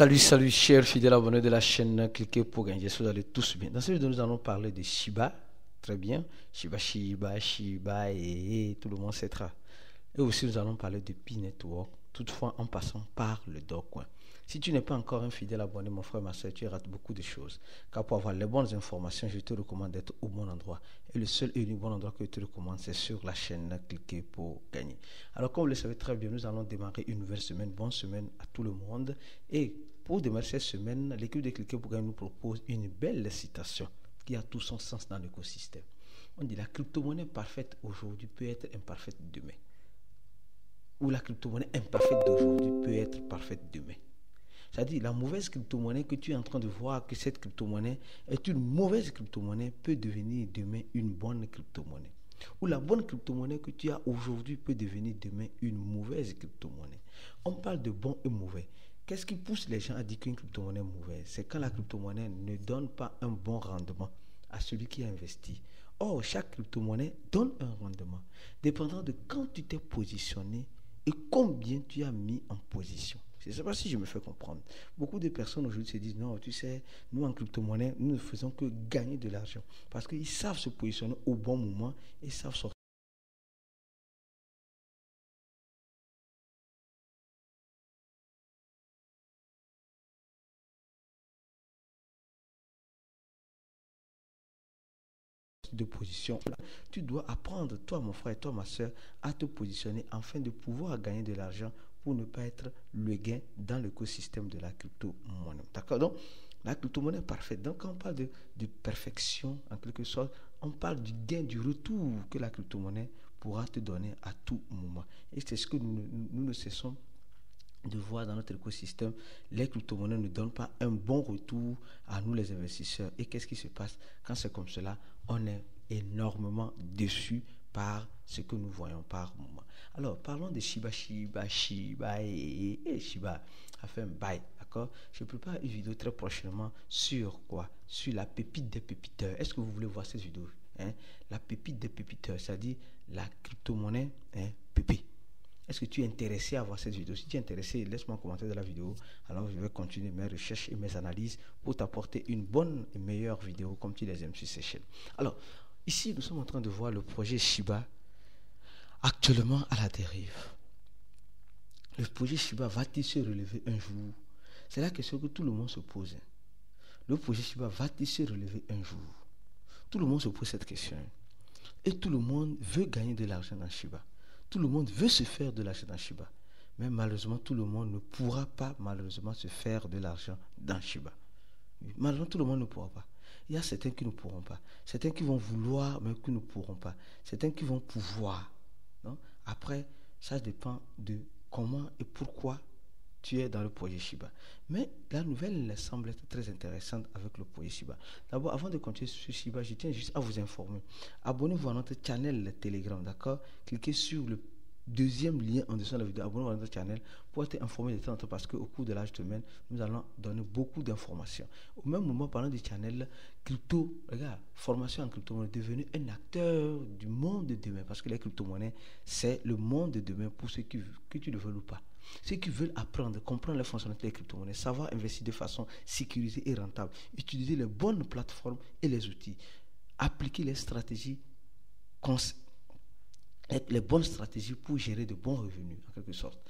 Salut, chers fidèles abonnés de la chaîne, cliquez pour gagner, j'espère que vous allez tous bien. Dans cette vidéo, nous allons parler de Shiba, très bien, Shiba, et tout le monde sait. Et aussi, nous allons parler de P-Network, toutefois en passant par le Dogecoin. Si tu n'es pas encore un fidèle abonné, mon frère, ma soeur, tu rates beaucoup de choses. Car pour avoir les bonnes informations, je te recommande d'être au bon endroit. Et le seul et unique bon endroit que je te recommande, c'est sur la chaîne Cliquez pour gagner. Alors, comme vous le savez très bien, nous allons démarrer une nouvelle semaine. Bonne semaine à tout le monde. Et pour démarrer cette semaine, l'équipe de Cliquez pour gagner nous propose une belle citation qui a tout son sens dans l'écosystème. On dit la crypto-monnaie parfaite aujourd'hui peut être imparfaite demain. Ou la crypto-monnaie imparfaite d'aujourd'hui peut être parfaite demain. C'est-à-dire, la mauvaise crypto-monnaie que tu es en train de voir que cette crypto-monnaie est une mauvaise crypto-monnaie peut devenir demain une bonne crypto-monnaie. Ou la bonne crypto-monnaie que tu as aujourd'hui peut devenir demain une mauvaise crypto-monnaie. On parle de bon et mauvais. Qu'est-ce qui pousse les gens à dire qu'une crypto-monnaie est mauvaise? C'est quand la crypto-monnaie ne donne pas un bon rendement à celui qui a investi. Or, chaque crypto-monnaie donne un rendement, dépendant de quand tu t'es positionné et combien tu as mis en position. Je ne sais pas si je me fais comprendre. Beaucoup de personnes aujourd'hui se disent, non, tu sais, nous en crypto-monnaie, nous ne faisons que gagner de l'argent. Parce qu'ils savent se positionner au bon moment et savent sortir de position. Tu dois apprendre, toi mon frère et toi ma soeur, à te positionner afin de pouvoir gagner de l'argent pour ne pas être le gain dans l'écosystème de la crypto-monnaie. D'accord? Donc, la crypto-monnaie est parfaite. Donc, quand on parle de perfection, en quelque sorte, on parle du gain, du retour que la crypto-monnaie pourra te donner à tout moment. Et c'est ce que nous ne cessons de voir dans notre écosystème. Les crypto-monnaies ne donnent pas un bon retour à nous les investisseurs. Et qu'est-ce qui se passe quand c'est comme cela? On est énormément déçu par ce que nous voyons par moment. Alors, parlons de Shiba et Shiba a fait un bail, d'accord? Je prépare une vidéo très prochainement sur quoi? Sur la pépite des pépiteurs. Est-ce que vous voulez voir cette vidéo? La pépite des pépiteurs, c'est-à-dire la crypto-monnaie pépé. Est-ce que tu es intéressé à voir cette vidéo? Si tu es intéressé, laisse-moi un commentaire de la vidéo. Alors, je vais continuer mes recherches et mes analyses pour t'apporter une bonne et meilleure vidéo comme tu les aimes sur ces chaînes. Alors, ici, nous sommes en train de voir le projet Shiba actuellement à la dérive. Le projet Shiba va-t-il se relever un jour? C'est la question que tout le monde se pose. Le projet Shiba va-t-il se relever un jour? Tout le monde se pose cette question. Et tout le monde veut gagner de l'argent dans Shiba. Tout le monde veut se faire de l'argent dans Shiba. Mais malheureusement, tout le monde ne pourra pas malheureusement se faire de l'argent dans Shiba. Malheureusement, tout le monde ne pourra pas. Il y a certains qui ne pourront pas. Certains qui vont vouloir, mais qui ne pourront pas. Certains qui vont pouvoir. Non? Après, ça dépend de comment et pourquoi tu es dans le projet Shiba. Mais la nouvelle semble être très intéressante avec le projet Shiba. D'abord, avant de continuer sur Shiba, je tiens juste à vous informer. Abonnez-vous à notre channel Telegram, d'accord? Cliquez sur le deuxième lien en dessous de la vidéo. Abonnez-vous à notre channel pour être informé de temps en temps parce qu'au cours de la semaine, nous allons donner beaucoup d'informations. Au même moment, parlant du channel crypto, regarde, formation en crypto-monnaie est devenu un acteur du monde de demain parce que les crypto-monnaies, c'est le monde de demain pour ceux que tu le veux ou pas. Ceux qui veulent apprendre, comprendre les fonctionnalités des crypto-monnaies, savoir investir de façon sécurisée et rentable, utiliser les bonnes plateformes et les outils, appliquer les stratégies, les bonnes stratégies pour gérer de bons revenus, en quelque sorte.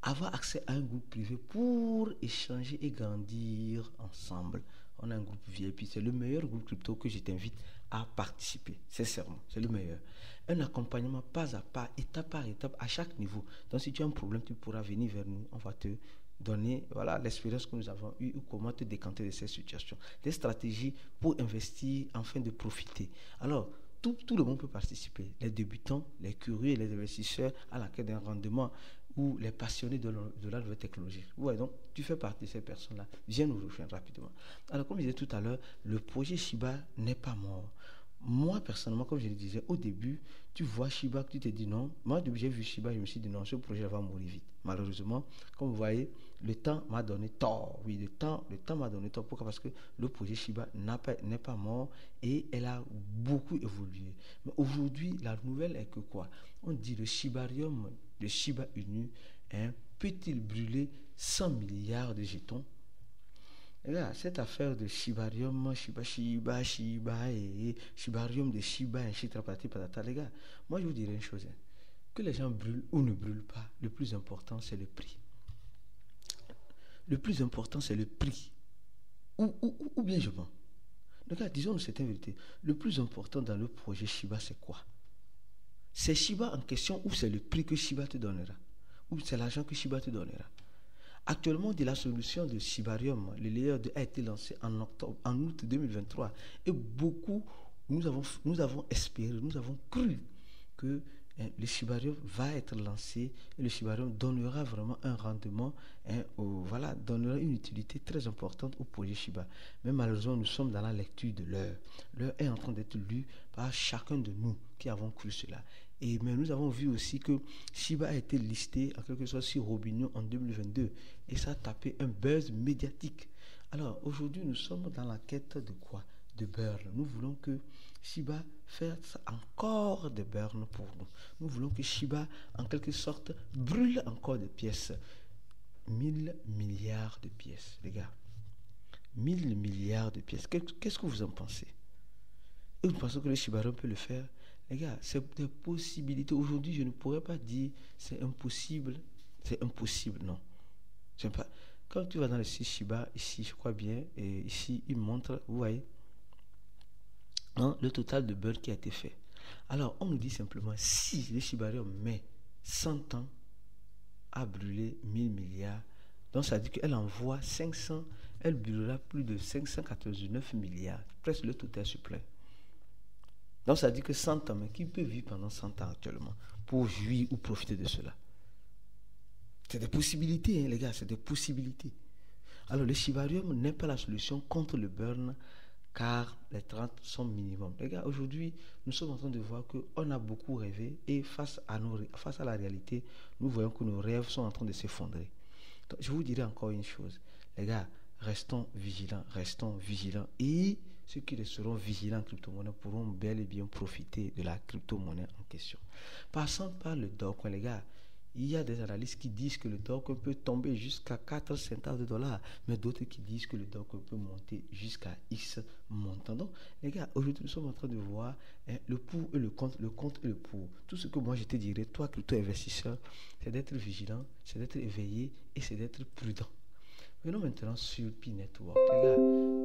Avoir accès à un groupe privé pour échanger et grandir ensemble. On a un groupe VIP, c'est le meilleur groupe crypto que je t'invite à participer. Sincèrement, c'est le meilleur. Un accompagnement pas à pas, étape par étape, à chaque niveau. Donc si tu as un problème, tu pourras venir vers nous. On va te donner l'expérience que nous avons eue ou comment te décanter de cette situation. Des stratégies pour investir afin de profiter. Alors, tout le monde peut participer. Les débutants, les curieux et les investisseurs à la quête d'un rendement ou les passionnés de la nouvelle technologie. Ouais, donc, tu fais partie de ces personnes-là. Viens nous rejoindre rapidement. Alors, comme je disais tout à l'heure, le projet Shiba n'est pas mort. Moi, personnellement, comme je le disais au début, tu vois Shiba, tu te dis non. Moi, depuis que j'ai vu Shiba, je me suis dit non, ce projet va mourir vite. Malheureusement, comme vous voyez, le temps m'a donné tort. Oui, le temps m'a donné tort. Pourquoi? Parce que le projet Shiba n'est pas mort et elle a beaucoup évolué. Mais aujourd'hui, la nouvelle est que quoi? On dit le Shibarium, le Shiba Inu, peut-il brûler 100 milliards de jetons? Les gars, cette affaire de Shibarium, Shiba, et Shibarium de Shiba, et Chitrapati Patata, les gars, moi je vous dirais une chose, hein. Que les gens brûlent ou ne brûlent pas, le plus important c'est le prix. Le plus important c'est le prix. Ou bien je mens. Donc, disons-nous cette vérité. Le plus important dans le projet Shiba, c'est quoi? C'est Shiba en question ou c'est le prix que Shiba te donnera? Ou c'est l'argent que Shiba te donnera? Actuellement, la solution de Shibarium, le layer 2 a été lancé en août 2023. Et beaucoup, nous avons espéré, nous avons cru que le Shibarium va être lancé et le Shibarium donnera vraiment un rendement, donnera une utilité très importante au projet Shiba. Mais malheureusement, nous sommes dans la lecture de l'heure. L'heure est en train d'être lue par chacun de nous qui avons cru cela. Mais nous avons vu aussi que Shiba a été listé en quelque sorte sur Robinhood en 2022 et ça a tapé un buzz médiatique. Alors aujourd'hui, nous sommes dans la quête de quoi? De burn. Nous voulons que Shiba fasse encore des burns pour nous. Nous voulons que Shiba, en quelque sorte, brûle encore des pièces. 1000 milliards de pièces, les gars. 1000 milliards de pièces. Qu'est-ce que vous en pensez? Et vous pensez que le Shibarium peut le faire? Les gars, c'est des possibilités. Aujourd'hui, je ne pourrais pas dire c'est impossible. C'est impossible, non. Pas. Quand tu vas dans le site Shiba, ici, je crois bien, et ici, il montre, vous voyez, le total de burn qui a été fait. Alors, on nous dit simplement, si le Shibarium met 100 ans à brûler 1000 milliards, donc ça dit qu'elle envoie 500, elle brûlera plus de 589 milliards, presque le total supplément. Donc ça dit que 100 ans, mais qui peut vivre pendant 100 ans actuellement pour jouir ou profiter de cela? C'est des possibilités, hein, les gars, c'est des possibilités. Alors le Shibarium n'est pas la solution contre le burn, car les 30 sont minimum. Les gars, aujourd'hui, nous sommes en train de voir qu'on a beaucoup rêvé et face à la réalité, nous voyons que nos rêves sont en train de s'effondrer. Donc, je vous dirai encore une chose. Les gars, restons vigilants et ceux qui resteront vigilants en crypto-monnaie pourront bel et bien profiter de la crypto-monnaie en question. Passons par le Dogecoin, les gars. Il y a des analystes qui disent que le Dogecoin peut tomber jusqu'à 4 centaves de dollars, mais d'autres qui disent que le Dogecoin peut monter jusqu'à X montant. Donc, les gars, aujourd'hui, nous sommes en train de voir le pour et le contre et le pour. Tout ce que moi, je te dirais, toi, crypto-investisseur, c'est d'être vigilant, c'est d'être éveillé et c'est d'être prudent. Venons maintenant sur Pi Network. Les gars,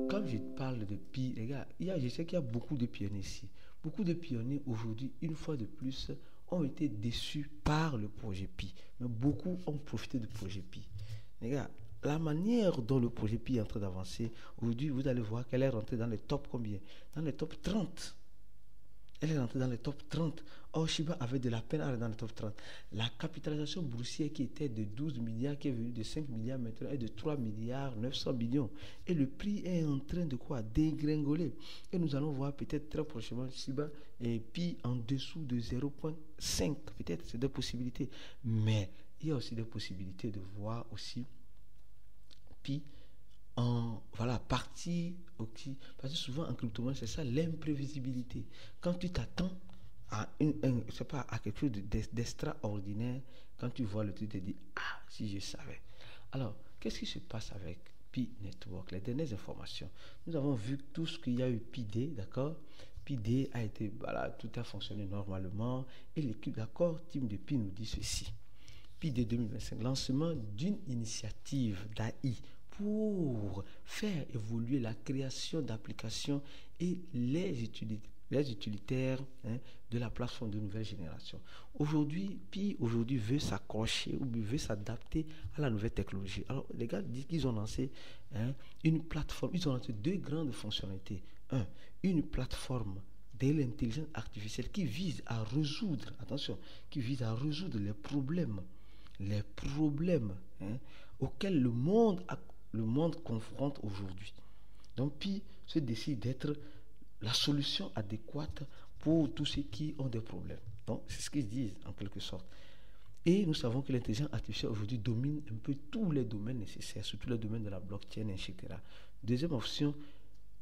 quand je parle de Pi, les gars, je sais qu'il y a beaucoup de pionniers ici. Beaucoup de pionniers aujourd'hui, une fois de plus, ont été déçus par le projet Pi. Mais beaucoup ont profité du projet Pi. Les gars, la manière dont le projet Pi est en train d'avancer, aujourd'hui, vous allez voir qu'elle est rentrée dans les top combien? Dans les top 30. Elle est rentrée dans les top 30. Or, Shiba avait de la peine à rentrer dans les top 30. La capitalisation boursière qui était de 12 milliards, qui est venue de 5 milliards maintenant, est de 3 milliards 900 millions. Et le prix est en train de quoi? Dégringoler. Et nous allons voir peut-être très prochainement Shiba et Pi en dessous de 0,5. Peut-être c'est des possibilités. Mais il y a aussi des possibilités de voir aussi Pi partie aussi, parce que souvent en crypto-monnaie c'est ça l'imprévisibilité. Quand tu t'attends à à quelque chose d'extraordinaire, quand tu vois le truc, tu te dis si je savais. Alors qu'est-ce qui se passe avec Pi Network? Les dernières informations, nous avons vu tout ce qu'il y a eu Pi-D, d'accord? Pi-D a été, tout a fonctionné normalement et l'équipe d'accord team de Pi nous dit ceci. Pi-D 2025, lancement d'une initiative d'AI pour faire évoluer la création d'applications et les utilitaires de la plateforme de nouvelle génération. Aujourd'hui, Pi veut s'accrocher ou veut s'adapter à la nouvelle technologie. Alors, les gars disent qu'ils ont lancé une plateforme, ils ont lancé deux grandes fonctionnalités. Une plateforme de l'intelligence artificielle qui vise à résoudre, les problèmes auxquels le monde confronte aujourd'hui. Donc Pi se décide d'être la solution adéquate pour tous ceux qui ont des problèmes. Donc c'est ce qu'ils disent en quelque sorte. Et nous savons que l'intelligence artificielle aujourd'hui domine un peu tous les domaines nécessaires, surtout les domaines de la blockchain, etc. Deuxième option,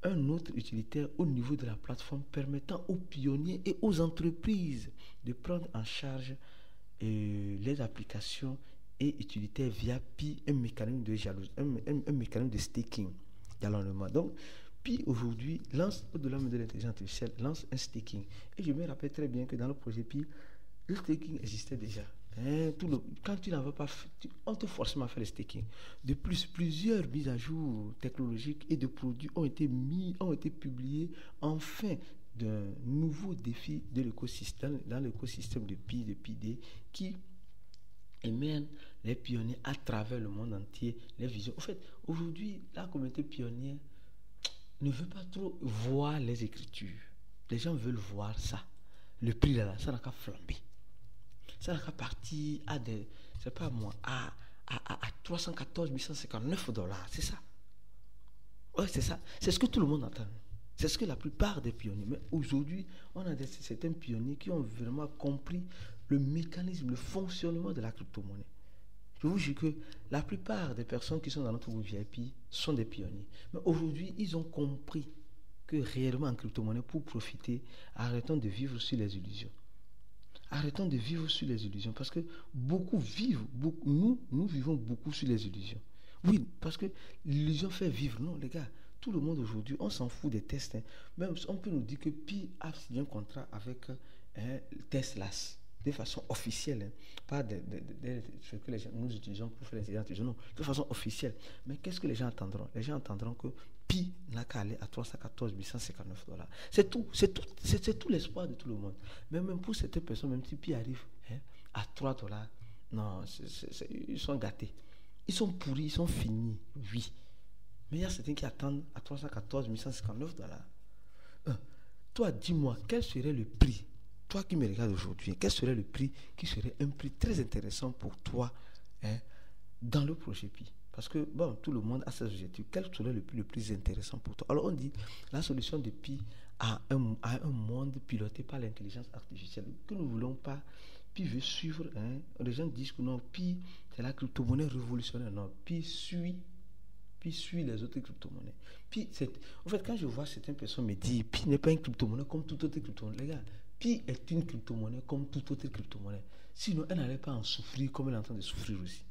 un autre utilitaire au niveau de la plateforme permettant aux pionniers et aux entreprises de prendre en charge les applications et utilitaire via Pi, un mécanisme de jalousie, un mécanisme de staking, jalonnement. Donc, Pi aujourd'hui lance, au-delà de l'intelligence artificielle, lance un staking. Et je me rappelle très bien que dans le projet Pi, le staking existait déjà. Quand tu n'en veux pas, on te force à faire le staking. De plus, plusieurs mises à jour technologiques et de produits ont été publiés enfin d'un nouveau défi de l'écosystème, dans l'écosystème de Pi, de PID, qui émène les pionniers à travers le monde entier, les visions. En fait, aujourd'hui, la communauté pionnière ne veut pas trop voir les écritures. Les gens veulent voir ça. Le prix là, ça n'a qu'à flamber. Ça n'a qu'à partir à des, c'est pas moi, à 314 859 $. C'est ça. Ouais, c'est ça. C'est ce que tout le monde entend. C'est ce que la plupart des pionniers. Mais aujourd'hui, on a certains pionniers qui ont vraiment compris le mécanisme, le fonctionnement de la crypto-monnaie. Je vous jure que la plupart des personnes qui sont dans notre groupe VIP sont des pionniers. Mais aujourd'hui, ils ont compris que réellement en crypto-monnaie, pour profiter, arrêtons de vivre sur les illusions. Arrêtons de vivre sur les illusions parce que beaucoup vivent, nous vivons beaucoup sur les illusions. Oui, parce que l'illusion fait vivre. Non, les gars, tout le monde aujourd'hui, on s'en fout des tests. Même on peut nous dire que Pi a signé un contrat avec Tesla de façon officielle, pas ce que les gens, nous utilisons pour faire les identités, non, de façon officielle. Mais qu'est-ce que les gens attendront? Les gens attendront que Pi n'a qu'à aller à 314 859 $. C'est tout l'espoir de tout le monde. Mais même pour certaines personnes, même si Pi arrive à 3 $, non, ils sont gâtés. Ils sont pourris, ils sont finis, oui. Mais il y a certains qui attendent à 314 859 $. Toi, dis-moi, quel serait le prix? Toi qui me regardes aujourd'hui, quel serait le prix qui serait un prix très intéressant pour toi dans le projet Pi? Parce que, bon, tout le monde a ses objectifs. Quel serait le prix le plus intéressant pour toi? Alors, on dit, la solution de Pi à un monde piloté par l'intelligence artificielle que nous ne voulons pas. Pi veut suivre. Les gens disent que non, Pi, c'est la crypto-monnaie révolutionnaire. Non, Pi suit les autres crypto-monnaies. En fait, quand je vois certaines personnes me dire Pi n'est pas une crypto-monnaie comme toute autre crypto-monnaie, les gars, Pi est une crypto-monnaie comme toute autre crypto-monnaie. Sinon, elle n'allait pas en souffrir comme elle est en train de souffrir aussi.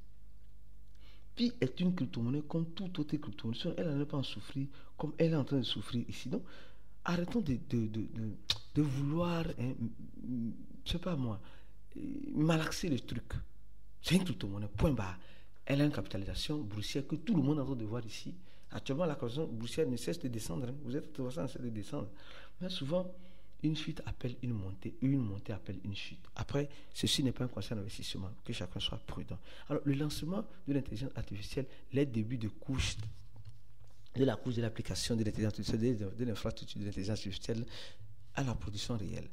Pi est une crypto-monnaie comme toute autre crypto-monnaie. Sinon, elle n'allait pas en souffrir comme elle est en train de souffrir ici. Donc, arrêtons de vouloir, je sais pas moi, malaxer le truc. C'est une crypto-monnaie, point barre. Elle a une capitalisation boursière que tout le monde est en train de voir ici. Actuellement, la capitalisation boursière ne cesse de descendre. Vous êtes en train de descendre. Mais souvent, une chute appelle une montée, une montée appelle une chute. Après, ceci n'est pas un conseil d'investissement, que chacun soit prudent. Alors, le lancement de l'intelligence artificielle, les débuts de la couche de l'application de l'intelligence artificielle, de l'infrastructure de l'intelligence artificielle à la production réelle.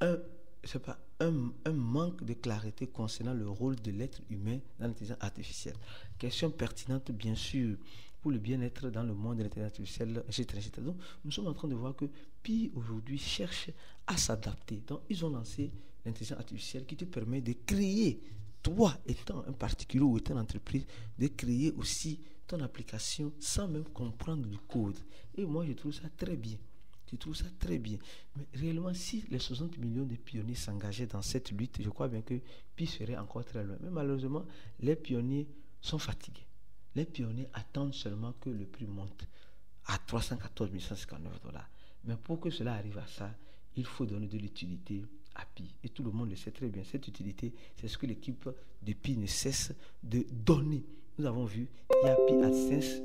Un manque de clarté concernant le rôle de l'être humain dans l'intelligence artificielle. Question pertinente, bien sûr, pour le bien-être dans le monde de l'intelligence artificielle, etc. Donc, nous sommes en train de voir que Pi, aujourd'hui, cherche à s'adapter. Donc, ils ont lancé l'intelligence artificielle qui te permet de créer, toi étant un particulier ou étant une entreprise, de créer aussi ton application sans même comprendre le code. Et moi, je trouve ça très bien. Je trouve ça très bien. Mais réellement, si les 60 millions de pionniers s'engageaient dans cette lutte, je crois bien que Pi serait encore très loin. Mais malheureusement, les pionniers sont fatigués. Les pionniers attendent seulement que le prix monte à 314 159 $. Mais pour que cela arrive à ça, il faut donner de l'utilité à Pi. Et tout le monde le sait très bien. Cette utilité, c'est ce que l'équipe de Pi ne cesse de donner. Nous avons vu, il y a Pi AdSense,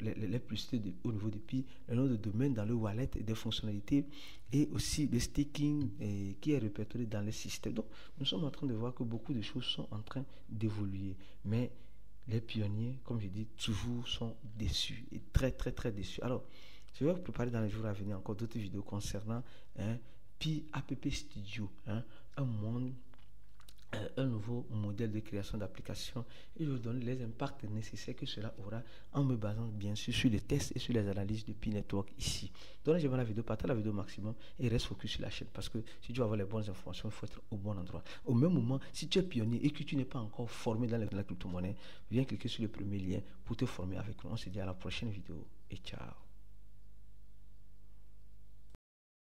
les publicités au niveau de Pi, le nom de domaine dans le wallet et des fonctionnalités, et aussi le staking qui est répertorié dans les systèmes. Donc, nous sommes en train de voir que beaucoup de choses sont en train d'évoluer. Mais les pionniers, comme je dis, toujours sont déçus, et très, très, très déçus. Alors, je vais vous préparer dans les jours à venir encore d'autres vidéos concernant Pi App Studio, un nouveau modèle de création d'applications, et je vous donne les impacts nécessaires que cela aura en me basant bien sûr sur les tests et sur les analyses de Pi Network ici. Donc, j'aime la vidéo, partage la vidéo au maximum et reste focus sur la chaîne, parce que si tu veux avoir les bonnes informations, il faut être au bon endroit. Au même moment, si tu es pionnier et que tu n'es pas encore formé dans la crypto-monnaie, viens cliquer sur le premier lien pour te former avec nous. On se dit à la prochaine vidéo et ciao.